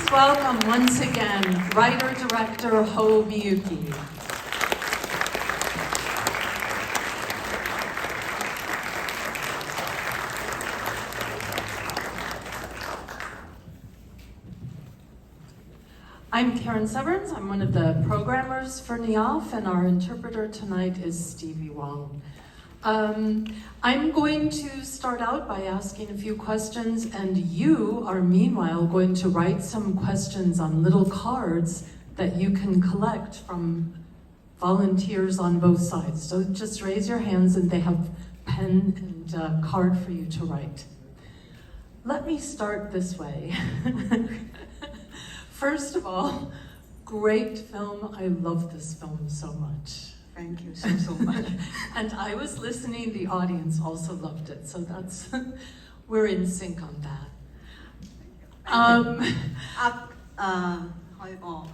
Please welcome once again writer-director Ho Miyuki. I'm Karen Severns. I'm one of the programmers for NIAF, and our interpreter tonight is Stevie Wong. I'm going to start out by asking a few questions, and you are meanwhile going to write some questions on little cards that you can collect from volunteers on both sides. So just raise your hands and they have pen and card for you to write. Let me start this way. First of all, great film. I love this film so much. Thank you so much. And I was listening, the audience also loved it, so that's, we're in sync on that. 開播，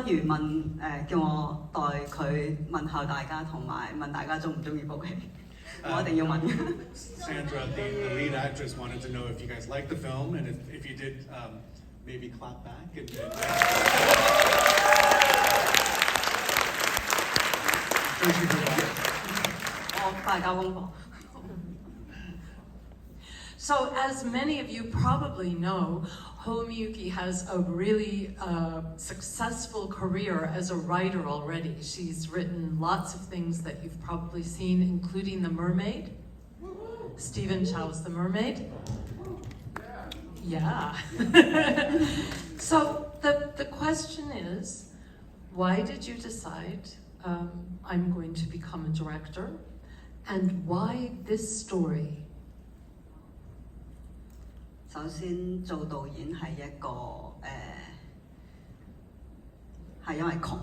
君如問叫我代佢問候大家，同埋問大家中唔中意部戲，我一定要問。Sandra, the lead actress, wanted to know if you guys liked the film, and if you did, maybe clap back. So, as many of you probably know, Ho Miyuki has a really successful career as a writer already. She's written lots of things that you've probably seen, including The Mermaid. Stephen Chow's The Mermaid. Yeah. So the question is, why did you decide I'm going to become a director, and why this story? 首先做導演係一個係因為窮，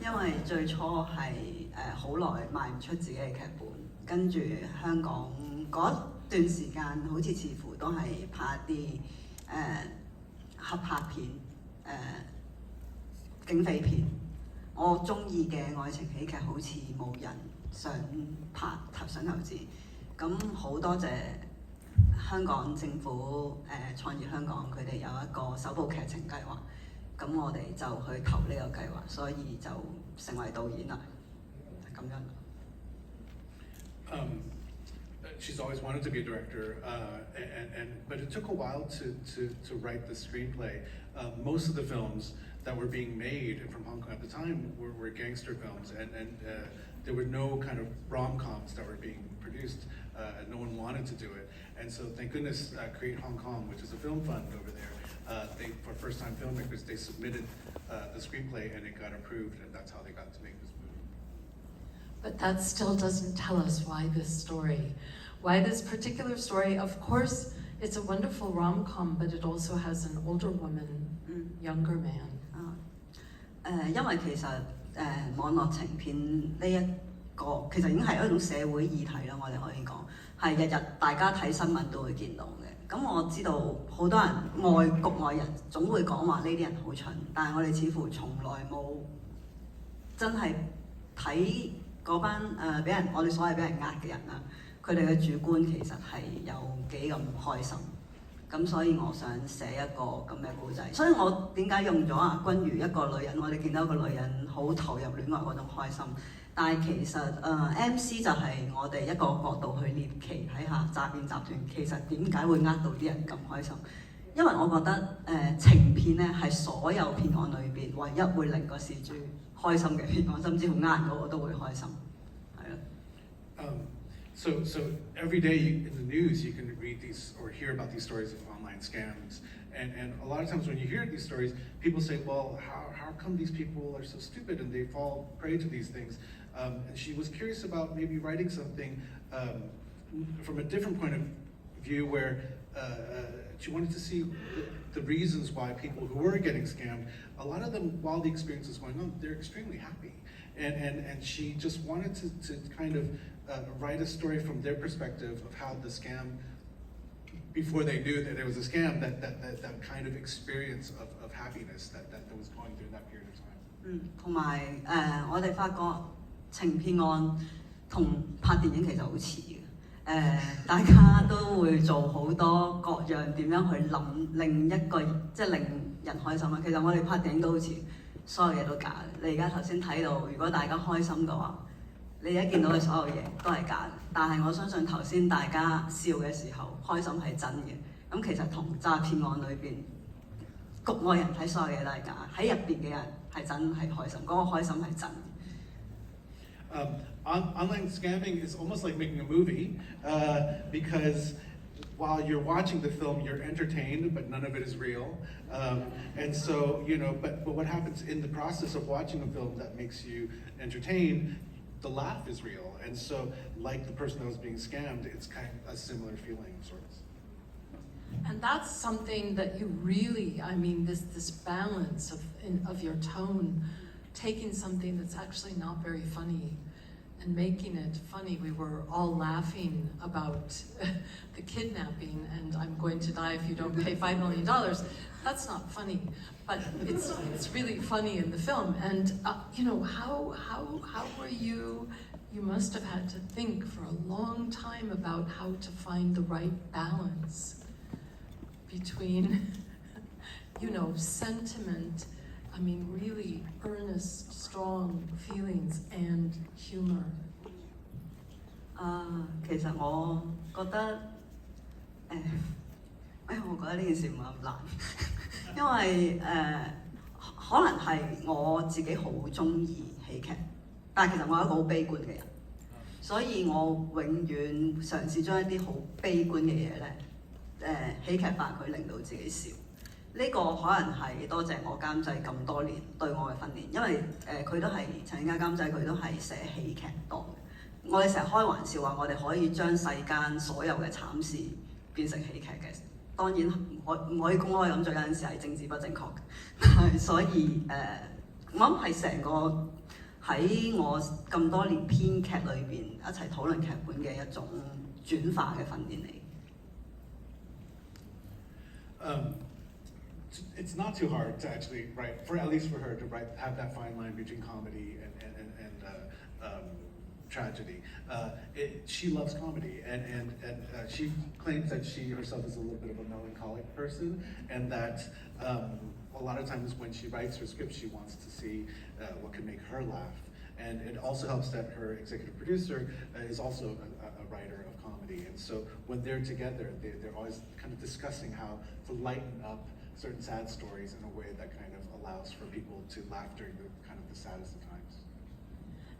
因為最初係好耐賣唔出自己嘅劇本，跟住香港嗰段時間好似似乎都係拍一啲合拍片、警匪片。我中意嘅愛情喜劇好似冇人想拍想投資，咁好多謝香港政府創意香港佢哋有一個首部劇情計劃，咁我哋就去投呢個計劃，所以就成為導演啦，咁樣。She's always wanted to be a director, but it took a while to write the screenplay. Most of the films that were being made from Hong Kong at the time were gangster films, and there were no kind of rom-coms that were being produced, and no one wanted to do it. And so thank goodness Create Hong Kong, which is a film fund over there, for first-time filmmakers, they submitted the screenplay and it got approved, and that's how they got to make this movie. But that still doesn't tell us why this story. Why this particular story? Of course, it's a wonderful rom-com, but it also has an older woman, younger man. 因為其實網絡情片呢一個其實已經係一種社會議題啦，我哋可以講係日日大家睇新聞都會見到嘅。咁我知道好多人局外人總會講話呢啲人好蠢，但係我哋似乎從來冇真係睇嗰班我哋所謂俾人呃嘅人啦，佢哋嘅主觀其實係有幾咁開心。咁所以我想寫一個咁嘅故仔，所以我點解用咗君如一個女人，我哋見到一個女人好投入戀愛嗰種開心，但係其實MC 就係我哋一個角度去獵奇睇下詐騙集團其實點解會呃到啲人咁開心，因為我覺得情片咧係所有騙案裏邊唯一會令個事主開心嘅騙案，甚至乎呃人嗰個都會開心，係啦。So every day in the news you can read these or hear about these stories of online scams, and a lot of times when you hear these stories, people say, well, how come these people are so stupid and they fall prey to these things? And she was curious about maybe writing something from a different point of view, where she wanted to see the reasons why people who were getting scammed, a lot of them, while the experience was going on, they're extremely happy, and she just wanted to kind of write a story from their perspective of how the scam, before they knew that it was a scam, that kind of experience of happiness that was going through that period of time. 同埋我哋發覺情騙案同拍電影其實好似嘅。大家都會做好多各樣點樣去諗另一個即係令人開心啊！其實我哋拍電影都好似所有嘢都假嘅。你而家頭先睇到，如果大家開心嘅話，你而家見到嘅所有嘢都係假嘅。但係我相信頭先大家笑嘅時候，開心係真嘅。咁其實同詐騙案裏邊，局外人睇所有嘢都係假，喺入邊嘅人係真係開心，嗰個開心係真嘅。Online scamming is almost like making a movie because while you're watching the film, you're entertained, but none of it is real. And so, but what happens in the process of watching a film that makes you entertained, the laugh is real. And so, like the person that was being scammed, it's kind of a similar feeling of sorts. And that's something that you really, this balance of your tone, taking something that's actually not very funny and making it funny. We were all laughing about the kidnapping and I'm going to die if you don't pay $5 million. That's not funny, but it's really funny in the film. And how were you must have had to think for a long time about how to find the right balance between, sentiment, really earnest, strong feelings and humor. 其實我覺得我覺得呢件事唔係咁難，因為可能係我自己好中意喜劇，但係其實我係一個好悲觀嘅人，所以我永遠嘗試將一啲好悲觀嘅嘢咧，喜劇化佢，令到自己笑。呢個可能係多謝我監製咁多年對我嘅訓練，因為佢都係陳家監製，佢都係寫喜劇多嘅。我哋成日開玩笑話，我哋可以將世間所有嘅慘事變成喜劇嘅。當然唔可以公開咁做，有陣時係政治不正確嘅。所以我諗係成個喺我咁多年編劇裏邊一齊討論劇本嘅一種轉化嘅訓練嚟。It's not too hard to actually write, at least for her, to have that fine line between comedy and tragedy. She loves comedy, and she claims that she herself is a little bit of a melancholic person, and that a lot of times when she writes her script, she wants to see what can make her laugh. And it also helps that her executive producer is also a writer of comedy, and so when they're together, they're always kind of discussing how to lighten up certain sad stories in a way that kind of allows for people to laugh during the saddest of times.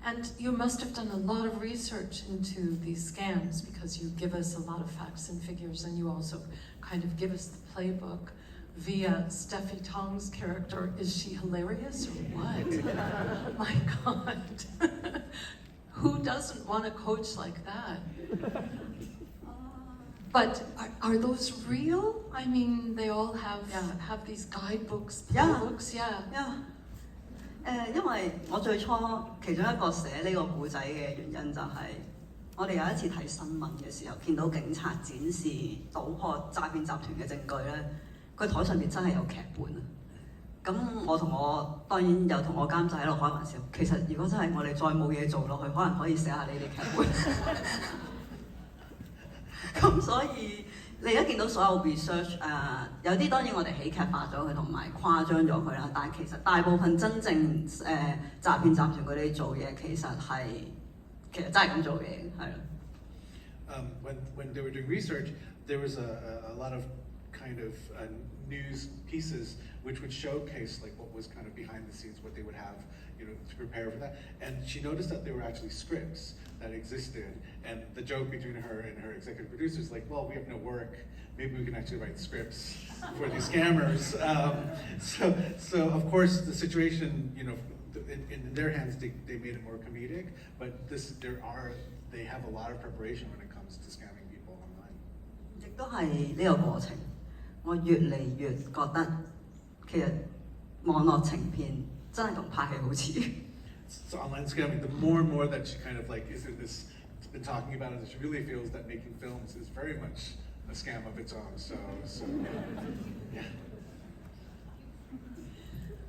And you must have done a lot of research into these scams because you give us a lot of facts and figures, and you also kind of give us the playbook via Steffi Tong's character. Is she hilarious or what? My God. Who doesn't want a coach like that? But are those real? They all have these guidebooks, playbooks, yeah. 因為我最初其中一個寫呢個故仔嘅原因就係我哋有一次睇新聞嘅時候，見到警察展示搗破詐騙集團嘅證據咧，佢台上面真係有劇本啊！咁我當然有同我監製喺度開玩笑，其實如果真係我哋再冇嘢做落去，可能可以寫下呢啲劇本。咁所以你而家見到所有 research 有啲當然我哋喜劇化咗佢同埋誇張咗佢啦，但係其實大部分真正詐騙集團佢哋做嘢其實真係咁做嘢，係咯。When they were doing research, there was a lot of kind of news pieces which would showcase like what was kind of behind the scenes, what they would have, to prepare for that. And she noticed that there were actually scripts that existed, and the joke between her and her executive producer is like, well, we have no work, maybe we can actually write scripts for these scammers. So of course the situation, in their hands they made it more comedic, but they have a lot of preparation when it comes to scamming people online. 亦都係呢個過程，我越嚟越覺得其實網絡情片真係同拍戲好似。So online scamming, the more and more that she kind of is in this, been talking about it, she really feels that making films is very much a scam of its own. So yeah.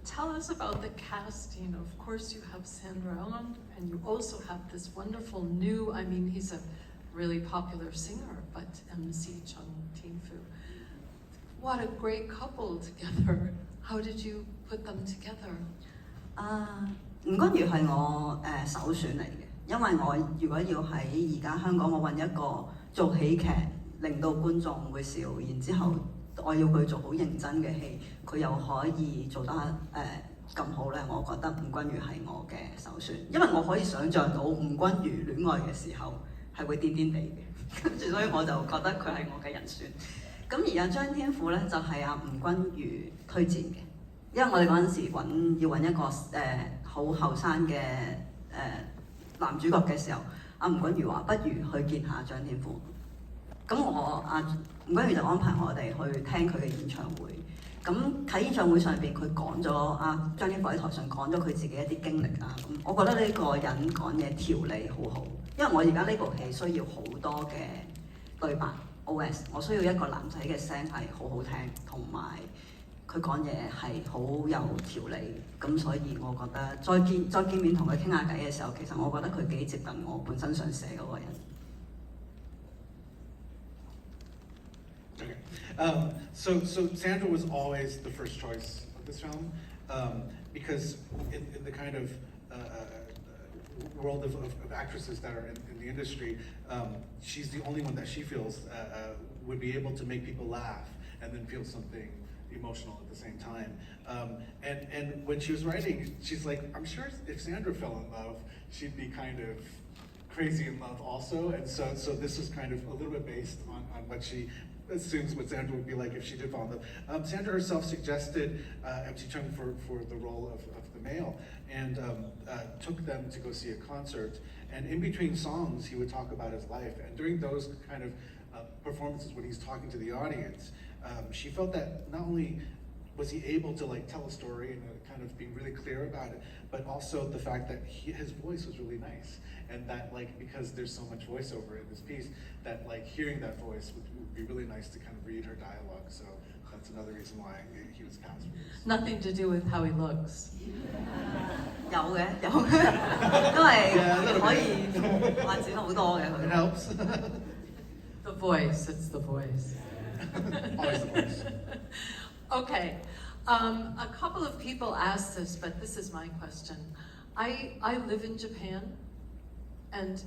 Tell us about the casting. Of course, you have Sandra Ellen, and you also have this wonderful new. He's a really popular singer, but MC Chung Tingfu. What a great couple together. How did you put them together? 吳君如係我首選嚟嘅，因為我如果要喺而家香港，我揾一個做喜劇令到觀眾會笑，然之後我要佢做好認真嘅戲，佢又可以做得咁好咧，我覺得吳君如係我嘅首選，因為我可以想像到吳君如戀愛嘅時候係會癲癲地嘅，跟住所以我就覺得佢係我嘅人選。咁而家張天賦咧就係阿吳君如推薦嘅，因為我哋嗰陣時要揾一個好後生嘅男主角嘅時候，阿吳君如話不如去見下張天賦。咁吳君如就安排我哋去聽佢嘅演唱會。咁喺演唱會上邊，佢講咗張天賦喺台上講咗佢自己一啲經歷啊。咁我覺得呢個人講嘢條理好好，因為我而家呢部戲需要好多嘅對白 OS， 我需要一個男仔嘅聲係好好聽，同埋佢講嘢係好有條理。咁所以我覺得再見面同佢傾下偈嘅時候，其實我覺得佢幾接近我本身想寫嗰個人。Okay. So Sandra was always the first choice of this film because in the kind of world of actresses that are in the industry, she's the only one that she feels would be able to make people laugh and then feel something emotional at the same time. And when she was writing, she's like, I'm sure if Sandra fell in love, she'd be kind of crazy in love also. And so this is kind of a little bit based on what she assumes what Sandra would be like if she did fall in love. Sandra herself suggested MC Chung for the role of the male and took them to go see a concert. And in between songs, he would talk about his life. And during those kind of performances when he's talking to the audience, she felt that not only was he able to like tell a story and kind of being really clear about it, but also the fact that his voice was really nice. And that like, because there's so much voiceover in this piece, that like hearing that voice would be really nice to kind of read her dialogue. So that's another reason why he was cast for this. Nothing to do with how he looks. 有嘅，因為可以發展好多嘅佢。It helps. The voice, it's the voice. Always the voice. Okay, a couple of people asked this, but this is my question. I live in Japan, and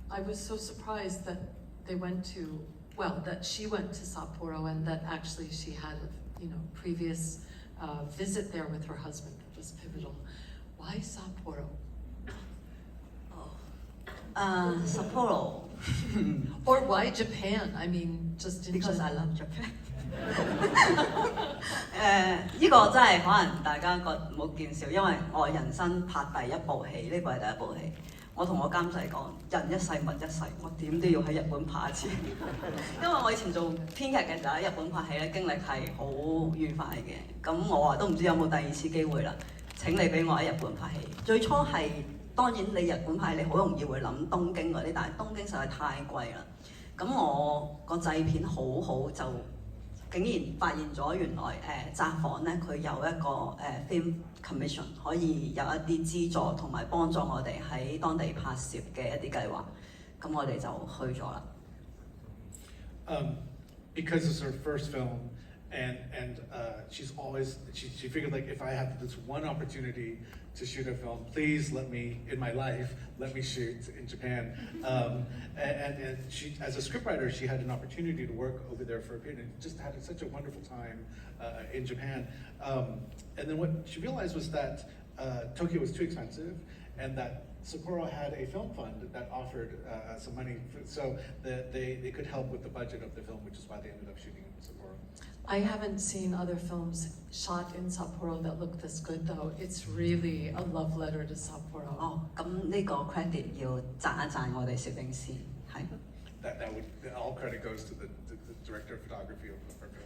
I was so surprised that they went to, well, that she went to Sapporo and that actually she had a previous visit there with her husband that was pivotal. Why Sapporo? Sapporo. Or why Japan? I mean, just in Because I general. love Japan. 呢個真係可能大家冇見笑，因為我人生拍第一部戲，呢個係第一部戲。我同我監製講，人一世物一世，我點都要喺日本拍一次。因為我以前做編劇嘅時候喺日本拍戲咧，經歷係好愉快嘅。咁我話都唔知有冇第二次機會啦。請你俾我喺日本拍戲。最初係當然你日本拍你好容易會諗東京嗰啲，但係東京實在太貴啦。咁我個製片好好就。竟然發現咗原來札幌咧佢有一個film commission 可以有一啲資助同埋幫助我哋喺當地拍攝嘅一啲計劃，咁我哋就去咗啦。Because it's her first film, and she's always she figured like if I have this one opportunity to shoot a film, please let me in my life let me shoot in Japan. And she, as a scriptwriter, she had an opportunity to work over there for a period, and just had such a wonderful time in Japan. And then what she realized was that Tokyo was too expensive, and that Sapporo had a film fund that offered some money, so that they could help with the budget of the film, which is why they ended up shooting in Sapporo. I haven't seen other films shot in Sapporo that look this good though. It's really a love letter to Sapporo. 咁呢個 credit 要讚一讚我哋攝影師，係。That would all credit goes to the director of photography of our film.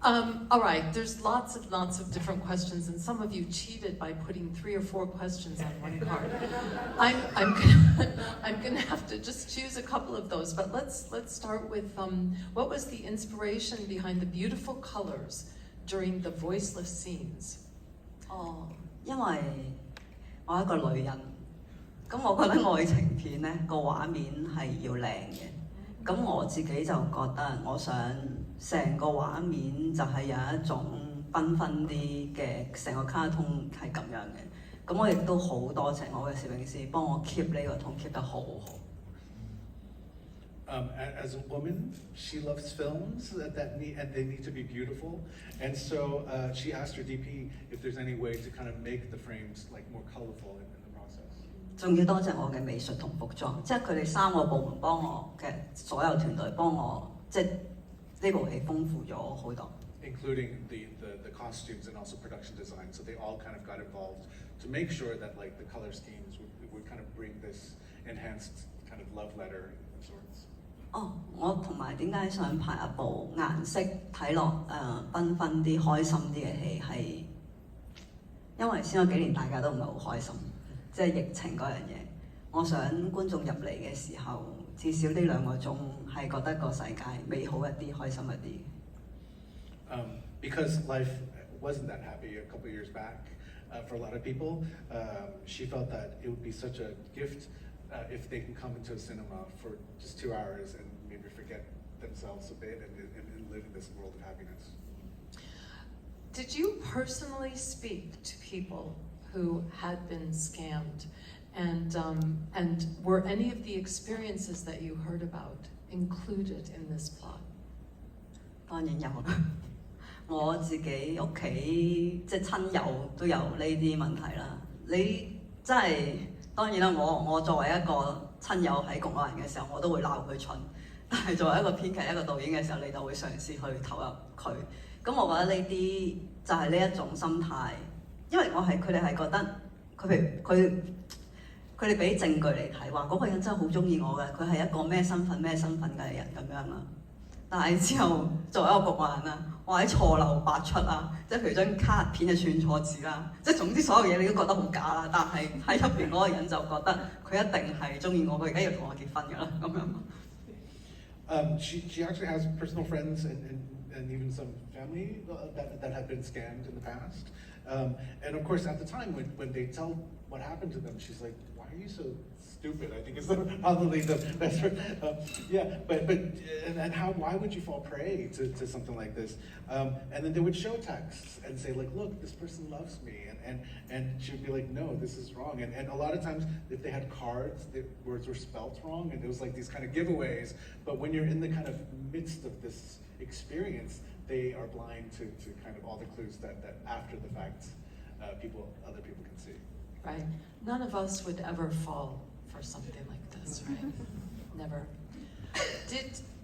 All right, there's lots of different questions, and some of you cheated by putting 3 or 4 questions on one card. I'm gonna have to just choose a couple of those, but let's start with what was the inspiration behind the beautiful colors during the voiceless scenes? 因為我係一個女人，咁我覺得愛情片咧個畫面係要靚嘅。咁我自己就覺得，我想成個畫面就係有一種繽紛啲嘅，成個卡通係咁樣嘅。咁我亦都好多謝我嘅攝影師幫我 keep 呢個通 keep 得好好。As a woman, she loves films and they need to be beautiful, and so she asked her DP if there's any way to kind of make the frames like more colorful in the process. 仲要多謝我嘅美術同服裝，即係佢哋3個部門幫我嘅所有團隊幫我，即係呢部戲豐富咗好多。Including the costumes and also production design, so they all kind of got involved to make sure that like the color schemes would kind of bring this enhanced kind of love letter of sorts. 我同埋點解想拍一部顏色睇落繽紛啲、開心啲嘅戲，係因為先嗰幾年大家都唔係好開心，即係疫情嗰樣嘢。我想觀眾入嚟嘅時候，至少呢2個鐘係覺得個世界美好一啲、開心一啲。Because life wasn't that happy a couple of years back for a lot of people, she felt that it would be such a gift if they can come into a cinema for just 2 hours and maybe forget themselves a bit and live in this world of happiness. Did you personally speak to people who had been scammed, and were any of the experiences that you heard about included in this plot? 當然有啦，我自己屋企即係親友都有呢啲問題啦。你真係當然啦，我作為一個親友喺局外人嘅時候，我都會鬧佢蠢。但係作為一個編劇、一個導演嘅時候，你就會嘗試去投入佢。咁我覺得呢啲就係呢一種心態，因為佢哋係覺得佢哋俾證據嚟睇，話嗰個人真係好中意我嘅，佢係一個咩身份嘅人咁樣啦。但係之後作為一個局外人啦，我喺錯漏百出啊，即係譬如張卡片就串錯字啦，即係總之所有嘢你都覺得好假啦。但係喺入邊嗰個人就覺得佢一定係中意我，佢而家要同我結婚㗎啦咁樣。She actually has personal friends and even some family that have been scammed in the past. And of course, at the time when they tell what happened to them, she's like, "Why are you so stupid?" I think is probably the best word. Yeah, but and how? Why would you fall prey to something like this? And then they would show texts and say like, "Look, this person loves me," and she would be like, "No, this is wrong." And a lot of times, if they had cards, the words were spelt wrong, and it was like these kind of giveaways. But when you're in the kind of midst of this experience, they are blind to kind of all the clues that after the fact, other people can see. Right. None of us would ever fall for something like this, right? Never.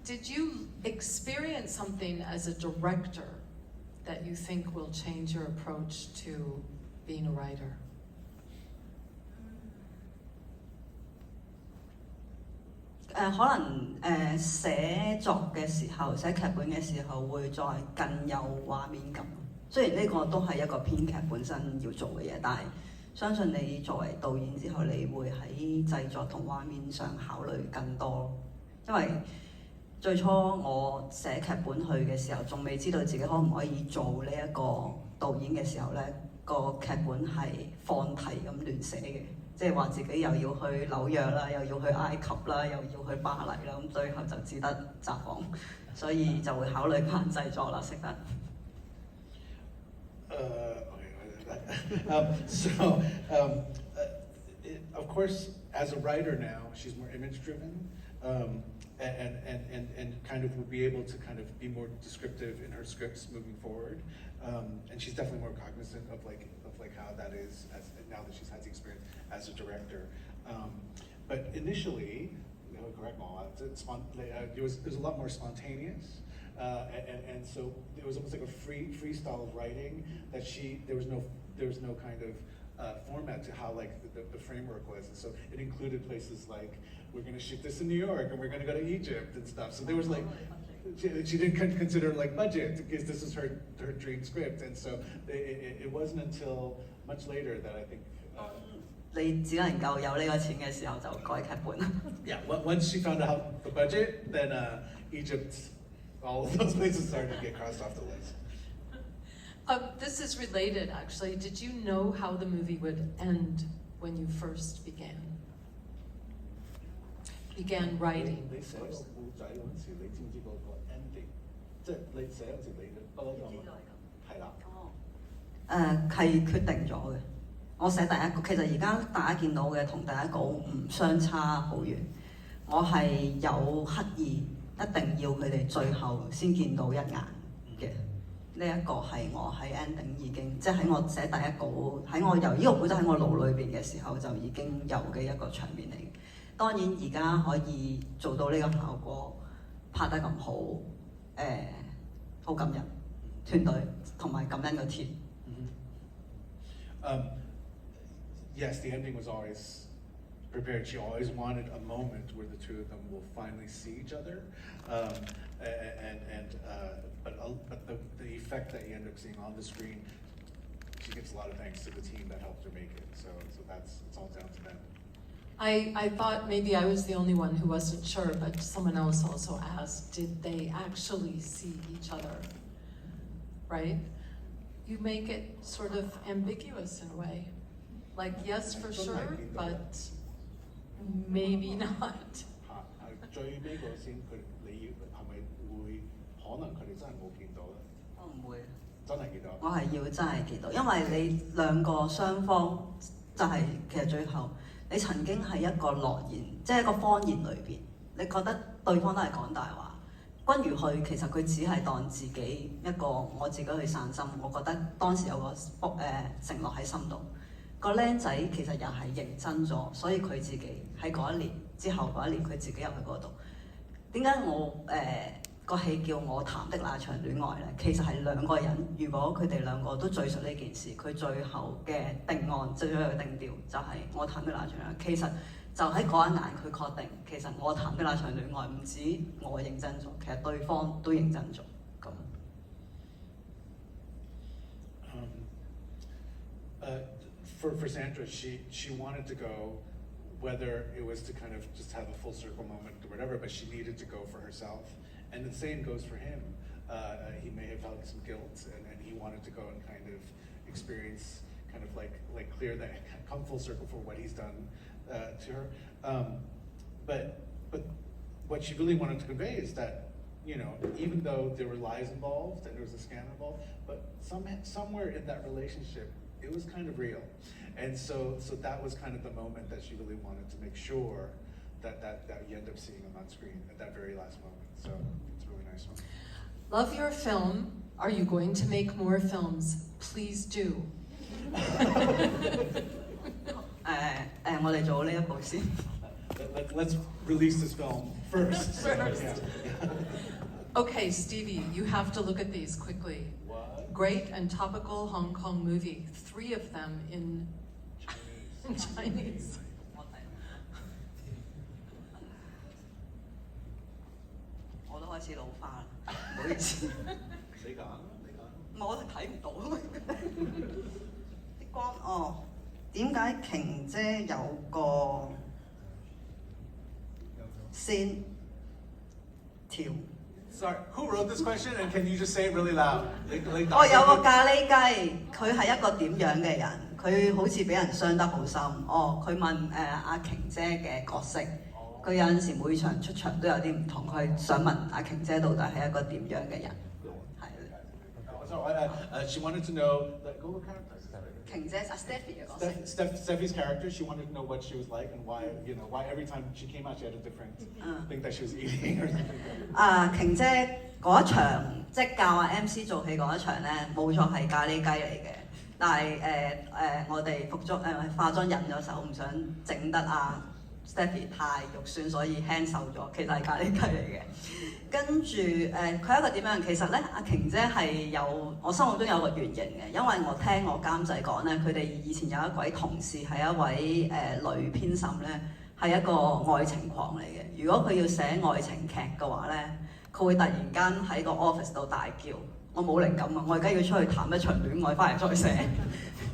Did you experience something as a director that you think will change your approach to being a writer? 可能寫作嘅時候、寫劇本嘅時候會再更有畫面感。雖然呢個都係一個編劇本身要做嘅嘢，但係相信你作為導演之後，你會喺製作同畫面上考慮更多。因為最初我寫劇本去嘅時候，仲未知道自己可唔可以做呢一個導演嘅時候呢，個劇本係放題咁亂寫嘅。即係話自己又要去紐約啦，又要去埃及啦，又要去巴黎啦，咁最後就只得札幌，所以就會考慮翻製作啦，識得。Of course, as a writer now, she's more image-driven, and kind of will be able to kind of be more descriptive in her scripts moving forward. And she's definitely more cognizant of how that is now that she's had the experience as a director. But initially, correct me, it was a lot more spontaneous. And so it was almost like a freestyle writing that there was no kind of format to how like the framework was, and so it included places like we're going to shoot this in New York and we're going to go to Egypt and stuff. So there was like she didn't consider like budget because this is her dream script, and so it wasn't until much later that I think. 你只能夠有呢個錢嘅時候就改劇本。Yeah, once she found out the budget, then Egypt, all of those places started to get crossed off the list. This is related, actually. Did you know how the movie would end when you first began? began writing. 你寫個故仔嗰陣時，你知唔知嗰個 ending？即係你寫嗰陣時，你不嬲咁係啦。係決定咗嘅。我寫第一個，其實而家大家見到嘅同第一個唔相差好遠。我係有刻意一定要佢哋最後先見到一眼嘅。呢一個係我喺 ending 已經，即係喺我寫第一稿，喺我由呢個故仔喺我腦裏邊嘅時候就已經有嘅一個場面嚟嘅。當然而家可以做到呢個效果，拍得咁好，好感人團隊同埋感恩個 team。Yes, the ending was always prepared. She always wanted a moment where the two of them will finally see each other, but the effect that you end up seeing on the screen, she gives a lot of thanks to the team that helped her make it. So it's all down to them. I thought maybe I was the only one who wasn't sure, but someone else also asked, did they actually see each other? Right? You make it sort of ambiguous in a way. Like, yes, for sure, but maybe not. 最尾嗰先，你係咪會可能佢哋真係冇見到咧？我唔會，真係見到。我係要真係見到，因為你兩個雙方就係、其實最後你曾經係一個諾言，即係一個謊言裏邊，你覺得對方都係講大話。君如去，其實佢只係當自己一個我自己去散心，我覺得當時有個承諾喺心度。個僆仔其實又係認真咗，所以佢自己喺嗰一年之後嗰一年，佢自己入去嗰度。點解我個戲叫我談的那場戀愛呢？其實係兩個人，如果佢哋兩個都敍述呢件事，佢最後嘅定案，最後嘅定調就係我談的那場戀愛。其實就喺嗰一眼，佢確定其實我談的那場戀愛唔止我認真咗，其實對方都認真咗咁。For Sandra, she wanted to go, whether it was to kind of just have a full circle moment or whatever, but she needed to go for herself. And the same goes for him. He may have felt some guilt, and he wanted to go and kind of experience, kind of like clear that, come full circle for what he's done to her. But what she really wanted to convey is that, you know, even though there were lies involved and there was a scam involved, but somewhere in that relationship, it was kind of real. And so that was kind of the moment that she really wanted to make sure that you end up seeing on that screen at that very last moment. So it's a really nice one. Love your film. Are you going to make more films? Please do. 我哋做呢一部先。Let's release this film first. First. Yeah. Okay, Stevie, you have to look at these quickly. What? Great and topical Hong Kong movie. 3 of them in Chinese. 我都開始老花啦，唔好意思。你講。我係睇唔到啲光哦。點解瓊姐有個線條？ Sorry, who wrote this question? And can you just say it really loud? 我有個咖喱雞，佢係一個點樣嘅人？佢好似俾人傷得好深。哦，佢問阿瓊姐嘅角色，佢有陣時每場出場都有啲唔同，佢想問阿瓊姐到底係一個點樣嘅人？係。So she wanted to know what character? 瓊姐阿 Stephy 嘅角色。Steffi's character, she wanted to know what she was like and why every time she came out she had a different thing that she was eating or something. 瓊姐嗰一場即係教阿 MC 做戲嗰一場咧，冇錯係咖喱雞嚟嘅。但係我哋服裝化妝忍咗手，唔想整得Stephy 太肉酸，所以輕瘦咗。其實係咖喱雞嚟嘅。跟住佢係一個點樣？其實咧，阿瓊姐係有我心目中有個原型嘅，因為我聽我監製講咧，佢哋以前有一位同事係一位女編審咧，係一個愛情狂嚟嘅。如果佢要寫愛情劇嘅話咧，佢會突然間喺個 office 度大叫：我冇靈感啊！我而家要出去談一場戀愛，翻嚟再寫。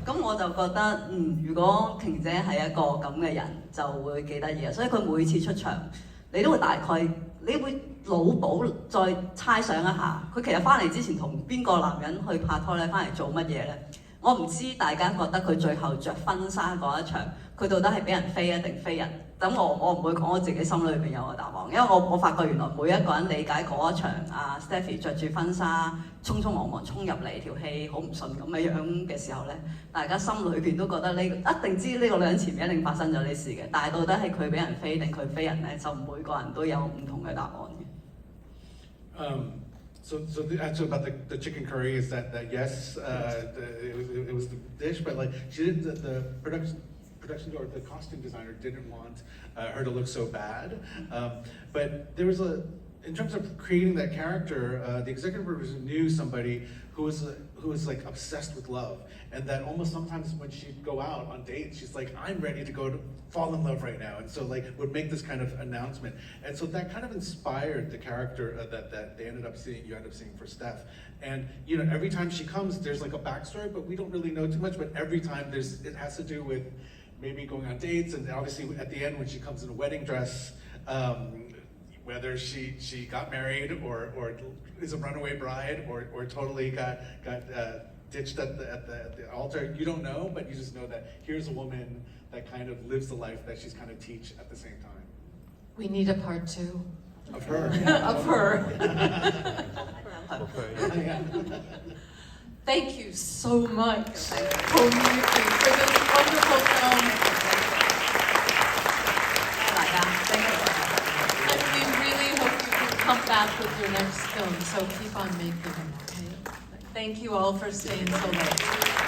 咁我就覺得，如果瓊姐係一個咁嘅人，就會幾得意啊！所以佢每次出場，你都會大概，你會腦補再猜想一下，佢其實翻嚟之前同邊個男人去拍拖咧，翻嚟做乜嘢咧？我唔知大家覺得佢最後着婚紗嗰一場，佢到底係俾人飛啊定飛人咁我唔會講我自己心裏邊有個答案，因為我發覺原來每一個人理解嗰一場Stephy 着住婚紗匆匆忙忙衝入嚟條戲好唔順咁樣嘅時候咧，大家心裏邊都覺得一定知呢個女人前面一定發生咗啲事嘅，但係到底係佢俾人飛定佢飛人咧，就每個人都有唔同嘅答案嘅。So the answer about the chicken curry is that yes, it was the dish, but like she didn't the production or the costume designer didn't want her to look so bad. But there was in terms of creating that character, the executive producer knew somebody who was like obsessed with love, and that almost sometimes when she'd go out on dates, she's like, I'm ready to fall in love right now, and so like would make this kind of announcement, and so that kind of inspired the character that you end up seeing for Steph. And you know, every time she comes, there's like a backstory, but we don't really know too much. But every time it has to do with maybe going on dates, and obviously at the end when she comes in a wedding dress. Whether she got married or is a runaway bride or totally got ditched at the altar, you don't know, but you just know that here's a woman that kind of lives the life that she's kind of teach at the same time. We need a part 2. Of her. Of her. Yeah. Thank you so much, for this wonderful film. And we really hope you can come back with your next film, so keep on making them, okay? Thank you all for staying so late.